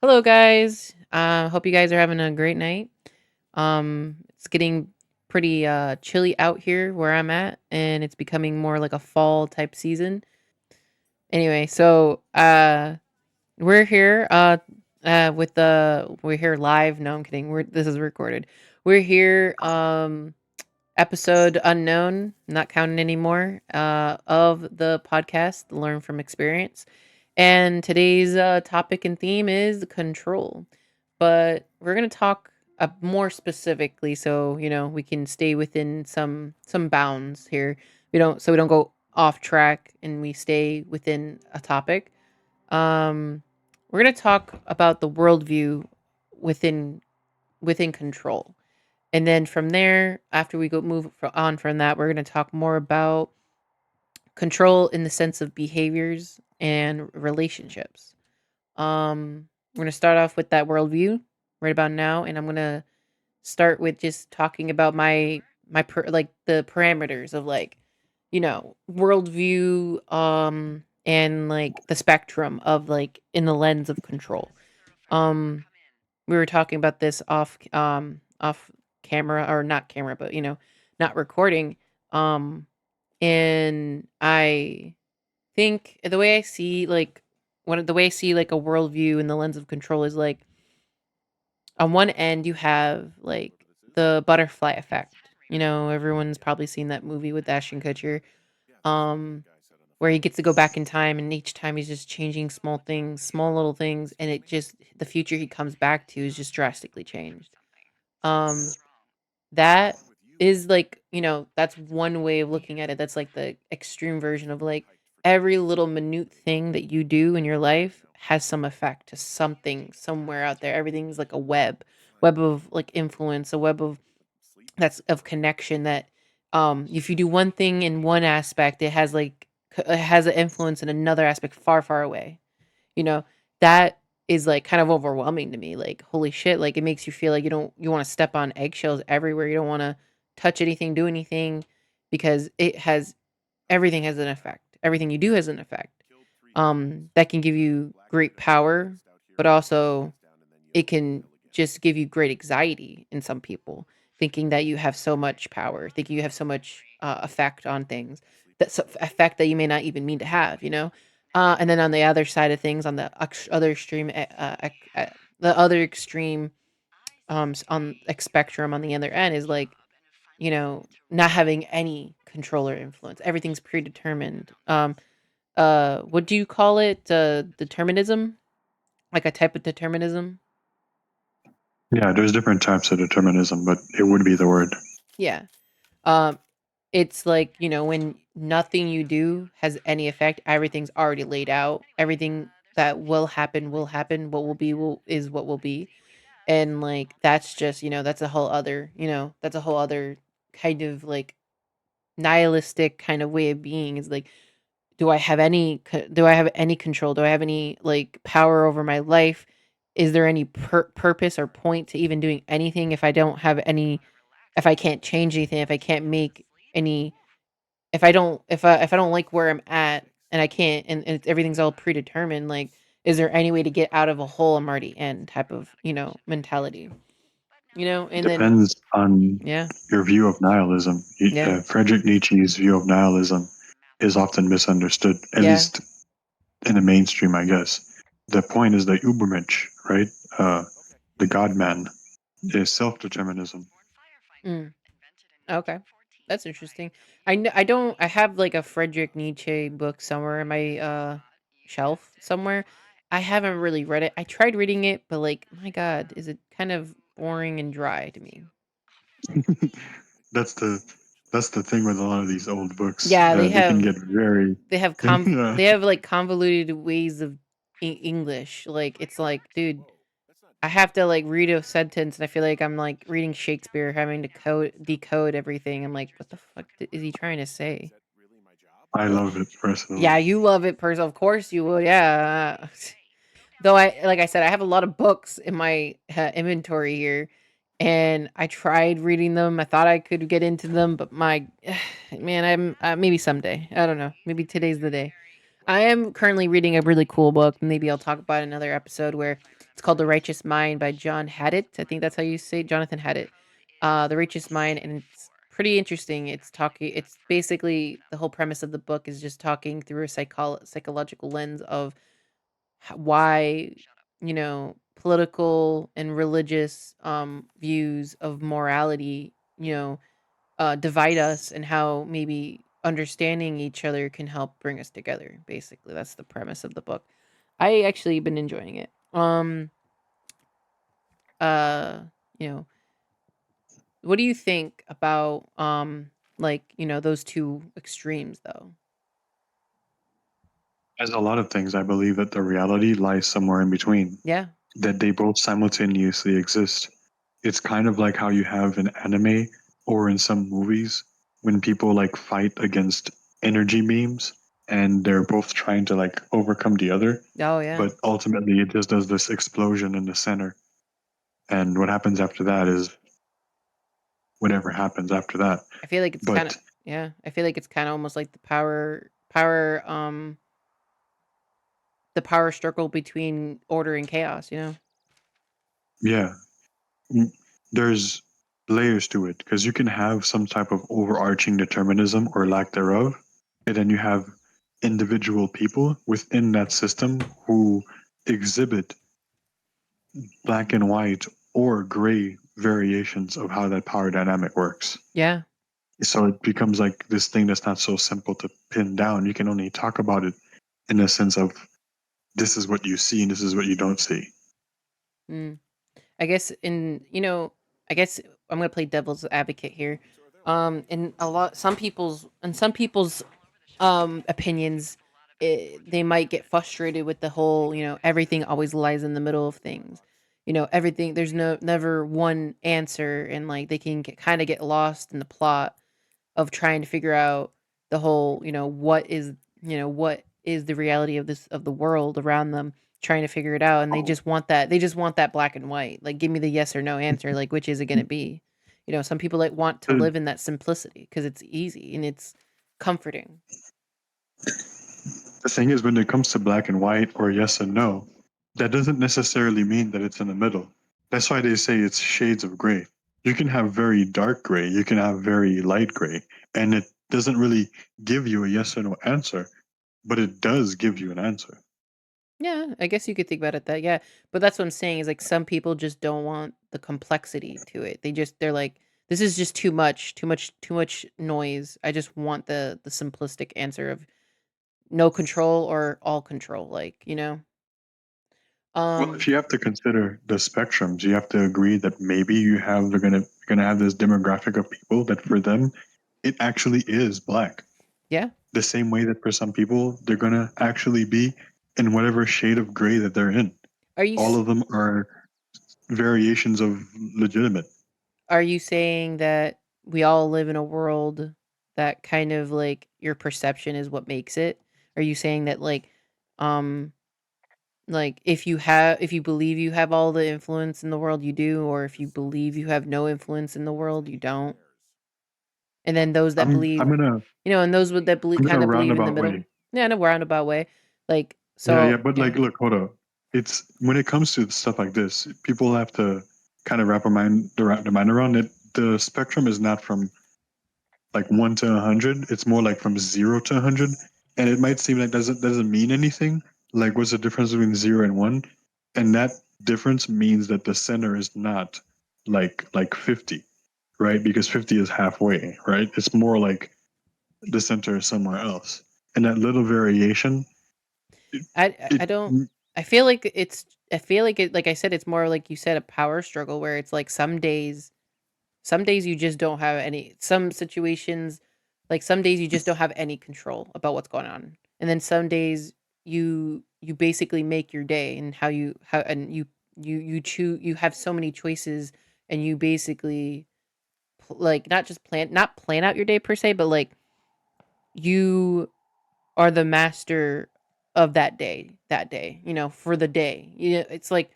Hello, guys. Hope you guys are having a great night. It's getting pretty chilly out here where I'm at, and it's becoming more like a fall type season. Anyway, so we're here with the we're here live. No, I'm kidding. This is recorded. We're here episode unknown, not counting anymore, of the podcast, Learn from Experience. And today's topic and theme is control. But we're going to talk more specifically so, we can stay within some bounds here. We don't go off track and we stay within a topic. We're going to talk about the worldview within within control. And then from there, after we on from that, we're going to talk more about control in the sense of behaviors and relationships. We're going to start off with that worldview right about now, and I'm going to start with just talking about like the parameters of like worldview, and like the spectrum of like in the lens of control. Um, we were talking about this off camera, or not camera, but not recording. Um and I think the way I see like one of the way I see like a worldview in the lens of control is like on one end you have like the butterfly effect. Everyone's probably seen that movie with Ashton Kutcher. Um where he gets to go back in time, and each time he's just changing small things, small little things, and it just the future he comes back to is just drastically changed. Um, that is like, that's one way of looking at it. That's like the extreme version of like every little minute thing that you do in your life has some effect to something somewhere out there. Everything's like a web of like influence, a web of that's of connection that if you do one thing in one aspect, it has like it has an influence in another aspect far, far away. You know, that is, like, kind of overwhelming to me, like, holy shit, like, it makes you feel like you wanna step on eggshells everywhere, you don't wanna touch anything, do anything, because everything has an effect. Everything you do has an effect. That can give you great power, but also it can just give you great anxiety in some people, thinking that you have so much power, thinking you have so much, effect on things, effect that you may not even mean to have, and then on the other side of things, on the other extreme, the other extreme, on spectrum on the other end is like, not having any control or influence. Everything's predetermined. What do you call it? Determinism? Like a type of determinism? Yeah, there's different types of determinism, but it would be the word. Yeah. Um, it's like, when nothing you do has any effect, everything's already laid out. Everything that will happen will happen. What will be is what will be. And like that's just, that's a whole other kind of like nihilistic kind of way of being is like do I have any control? Do I have any like power over my life? Is there any purpose or point to even doing anything if I can't change anything, if I can't make any if I don't like where I'm at and I can't and everything's all predetermined, like is there any way to get out of a hole I'm already in type of, mentality. And then Depends on yeah, your view of nihilism. yeah, Friedrich Nietzsche's view of nihilism is often misunderstood, at yeah. least in the mainstream, I guess. The point is the Übermensch, right? The God man is self-determinism. Mm, okay. That's interesting. I don't I have like a Friedrich Nietzsche book somewhere in my shelf somewhere. I haven't really read it. I tried reading it, but like my god, is it kind of boring and dry to me. that's the that's the thing with a lot of these old books. Yeah, They can get very yeah. they have like convoluted ways of English. Like it's like, dude, I have to like read a sentence and I feel like I'm like reading Shakespeare, having to decode everything. I'm like, what the fuck is he trying to say? I Ugh. love it personally. Yeah, you love it, person. Of course you would. Yeah. Though like I said, I have a lot of books in my inventory here, and I tried reading them. I thought I could get into them, but my man, I'm maybe someday. I don't know. Maybe today's the day. I am currently reading a really cool book. Maybe I'll talk about it in another episode where It's called The Righteous Mind by John Haddett. I think that's how you say it, Jonathan Haddett. The Righteous Mind, and it's pretty interesting. It's talking. It's basically the whole premise of the book is just talking through a psychological lens of why political and religious views of morality divide us, and how maybe understanding each other can help bring us together. Basically, that's the premise of the book. I actually been enjoying it. Uh you know what do you think about those two extremes though? As a lot of things, I believe that the reality lies somewhere in between, Yeah. that they both simultaneously exist. It's kind of like how you have in anime or in some movies when people like fight against energy beams and they're both trying to like overcome the other, Oh yeah. but ultimately it just does this explosion in the center. And what happens after that is whatever happens after that. I feel like it's kind of But yeah, I feel like it's kind of almost like the power struggle between order and chaos. yeah, there's layers to it because you can have some type of overarching determinism or lack thereof, and then you have individual people within that system who exhibit black and white or gray variations of how that power dynamic works. Yeah. So it becomes like this thing that's not so simple to pin down. You can only talk about it in a sense of this is what you see and this is what you don't see. Mm. I guess I guess I'm gonna play devil's advocate here. In a lot, some people's opinions, they might get frustrated with the whole, everything always lies in the middle of things. Everything, there's never one answer, and like they can kind of get lost in the plot of trying to figure out the whole, what is the reality of the world around them, trying to figure it out, and they just want that black and white. Like, give me the yes or no answer. Like, which is it going to be? Some people like want to The, live in that simplicity because it's easy and it's comforting. the thing is, when it comes to black and white or yes and no, that doesn't necessarily mean that it's in the middle. That's why they say it's shades of gray. You can have very dark gray, you can have very light gray, and it doesn't really give you a yes or no answer, but it does give you an answer. Yeah, I guess you could think about it that, yeah. But that's what I'm saying is like some people just don't want the complexity to it. They're like, this is just too much, too much, too much noise. I just want the simplistic answer of no control or all control, Well, if Um you have to consider the spectrums, you have to agree that maybe you're gonna have this demographic of people that for them it actually is black. yeah. The same way that for some people they're gonna actually be in whatever shade of gray that they're in. Are you All s- of them are variations of legitimate. are you saying that we all live in a world that kind of like your perception is what makes it? Are you saying that um if you believe you have all the influence in the world, you do, or if you believe you have no influence in the world, you don't? And then those that I'm believe, I'm gonna and those would that believe I'm gonna kind of believe in the roundabout middle. way. Yeah, in a roundabout way. Like, Yeah, yeah, so but yeah. like, look, hold up. It's when it comes to stuff like this, people have to kind of wrap their mind around it. The spectrum is not from like 1 to 100. It's more like from 0 to 100. And it might seem like doesn't mean anything. Like, what's the difference between 0 and 1? And that difference means that the center is not like 50, right? Because 50 is halfway, right? It's more like the center is somewhere else. And that little variation, I it don't I feel like it, like I said, it's more like you said, a power struggle where it's like some days you just don't have any, some situations, like some days you just don't have any control about what's going on. And then some days you basically make your day, and how and you choose, you have so many choices, and you basically like not plan out your day per se, but like you are the master of that day, for the day. It's like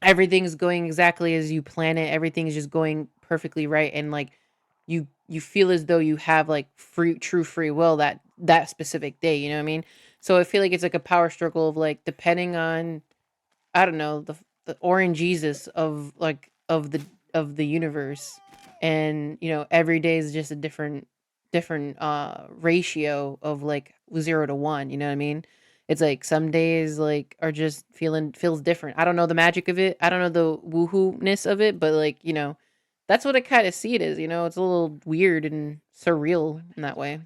everything's going exactly as you plan it. Everything's just going perfectly right, and like you feel as though you have like true free will that specific day. You know what I mean? So I feel like it's like a power struggle of like depending on, I don't know, the orange Jesus of the universe, and every day is just a different ratio of like 0 to 1. You know what I mean? It's like some days like are just feels different. I don't know the magic of it. I don't know the woohoo ness of it, but that's what I kind of see it as. It's a little weird and surreal in that way.